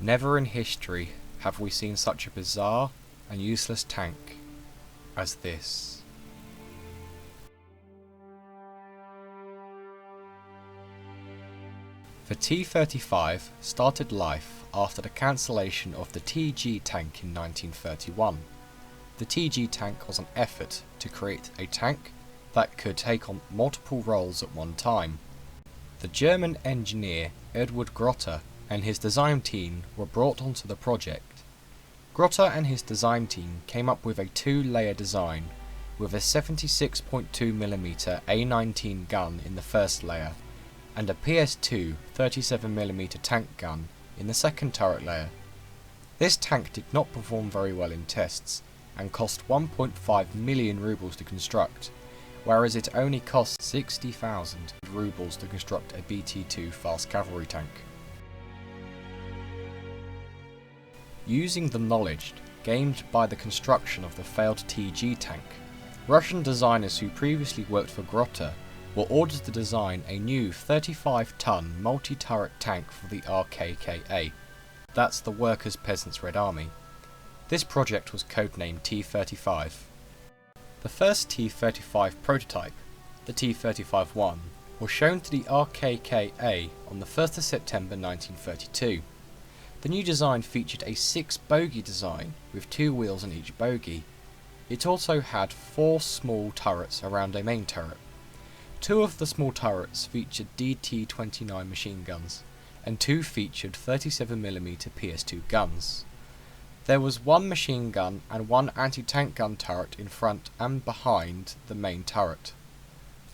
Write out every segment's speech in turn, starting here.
Never in history have we seen such a bizarre and useless tank as this. The T-35 started life after the cancellation of the TG tank in 1931. The TG tank was an effort to create a tank that could take on multiple roles at one time. The German engineer Edward Grotter and his design team were brought onto the project. Grotter and his design team came up with a two-layer design with a 76.2mm A19 gun in the first layer and a PS2 37mm tank gun in the second turret layer. This tank did not perform very well in tests and cost 1.5 million rubles to construct, whereas it only cost 60,000 rubles to construct a BT-2 fast cavalry tank. Using the knowledge gained by the construction of the failed TG tank, Russian designers who previously worked for Grotter were ordered to design a new 35-ton multi-turret tank for the RKKA. That's the Workers' Peasants' Red Army. This project was codenamed T-35. The first T-35 prototype, the T-35-1, was shown to the RKKA on the 1st of September 1932. The new design featured a 6-bogie design with 2 wheels on each bogie. It also had 4 small turrets around a main turret. 2 of the small turrets featured DT-29 machine guns, and 2 featured 37mm PS2 guns. There was 1 machine gun and 1 anti-tank gun turret in front and behind the main turret.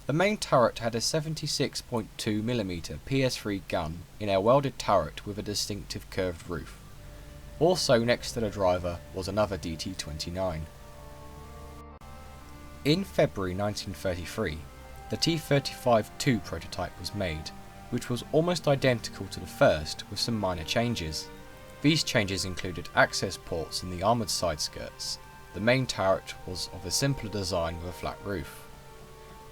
The main turret had a 76.2mm PS3 gun in a welded turret with a distinctive curved roof. Also next to the driver was another DT-29. In February 1933, the T-35-2 prototype was made, which was almost identical to the first with some minor changes. These changes included access ports in the armoured side skirts. The main turret was of a simpler design with a flat roof.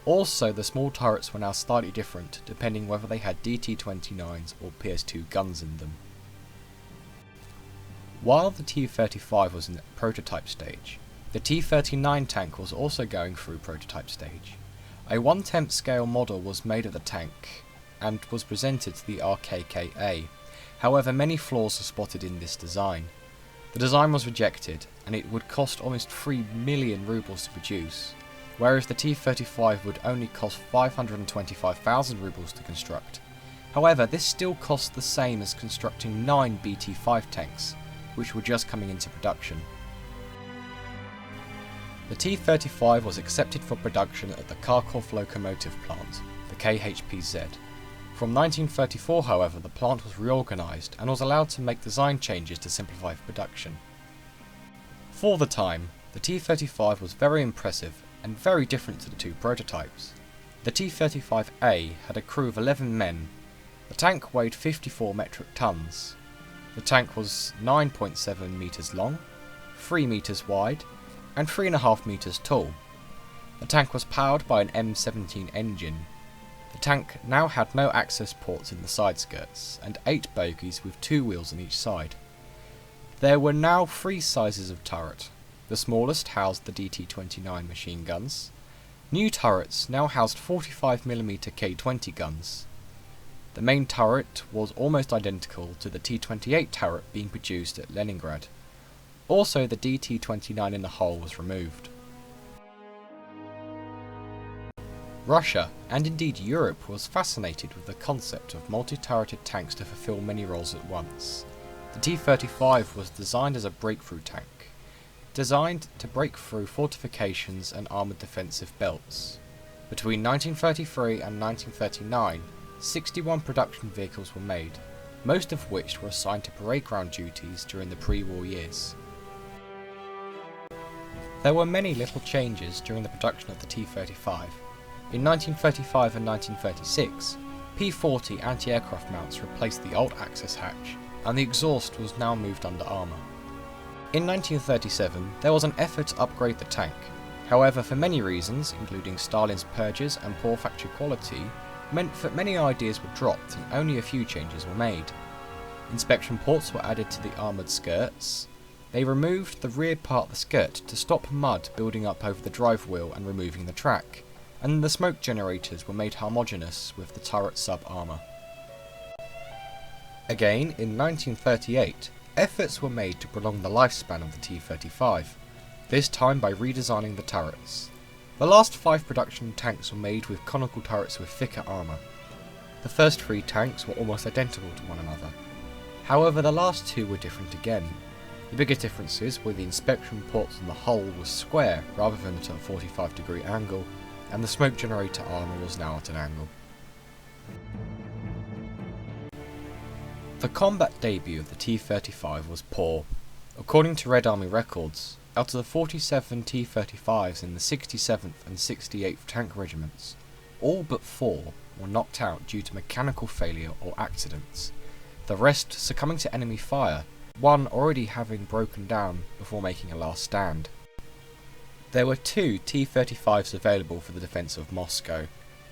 Also, the small turrets were now slightly different depending whether they had DT-29s or PS2 guns in them. While the T-35 was in the prototype stage, the T-39 tank was also going through prototype stage. A 1/10 scale model was made of the tank and was presented to the RKKA. However, many flaws were spotted in this design. The design was rejected and it would cost almost 3 million rubles to produce, whereas the T-35 would only cost 525,000 rubles to construct. However, this still cost the same as constructing 9 BT-5 tanks, which were just coming into production. The T-35 was accepted for production at the Kharkov locomotive plant, the KHPZ. From 1934, however, the plant was reorganised and was allowed to make design changes to simplify production. For the time, the T-35 was very impressive and very different to the 2 prototypes. The T-35A had a crew of 11 men. The tank weighed 54 metric tons. The tank was 9.7 metres long, 3 metres wide, and 3.5 metres tall. The tank was powered by an M17 engine. The tank now had no access ports in the side skirts, and 8 bogies with 2 wheels on each side. There were now 3 sizes of turret. The smallest housed the DT-29 machine guns. New turrets now housed 45mm K20 guns. The main turret was almost identical to the T-28 turret being produced at Leningrad. Also, the DT-29 in the hull was removed. Russia, and indeed Europe, was fascinated with the concept of multi-turreted tanks to fulfill many roles at once. The T-35 was designed as a breakthrough tank, designed to break through fortifications and armoured defensive belts. Between 1933 and 1939, 61 production vehicles were made, most of which were assigned to parade ground duties during the pre-war years. There were many little changes during the production of the T-35. In 1935 and 1936, P-40 anti-aircraft mounts replaced the old access hatch, and the exhaust was now moved under armour. In 1937, there was an effort to upgrade the tank. However, for many reasons, including Stalin's purges and poor factory quality, meant that many ideas were dropped and only a few changes were made. Inspection ports were added to the armoured skirts. They removed the rear part of the skirt to stop mud building up over the drive wheel and removing the track, and the smoke generators were made homogeneous with the turret sub-armour. Again, in 1938, efforts were made to prolong the lifespan of the T-35, this time by redesigning the turrets. The last 5 production tanks were made with conical turrets with thicker armour. The first 3 tanks were almost identical to one another. However, the last 2 were different again. The biggest differences were the inspection ports on the hull was square rather than at a 45-degree angle, and the smoke generator armour was now at an angle. The combat debut of the T-35 was poor. According to Red Army records, out of the 47 T-35s in the 67th and 68th Tank Regiments, all but 4 were knocked out due to mechanical failure or accidents, the rest succumbing to enemy fire, one already having broken down before making a last stand. There were 2 T-35s available for the defence of Moscow,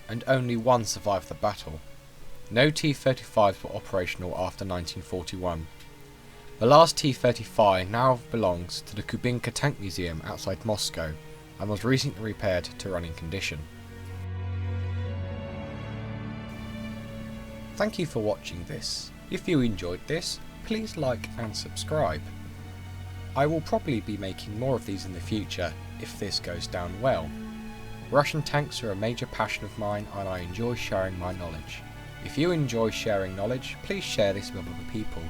and only one survived the battle. No T-35s were operational after 1941. The last T-35 now belongs to the Kubinka Tank Museum outside Moscow and was recently repaired to running condition. Thank you for watching this. If you enjoyed this, please like and subscribe. I will probably be making more of these in the future if this goes down well. Russian tanks are a major passion of mine and I enjoy sharing my knowledge. If you enjoy sharing knowledge, please share this with other people.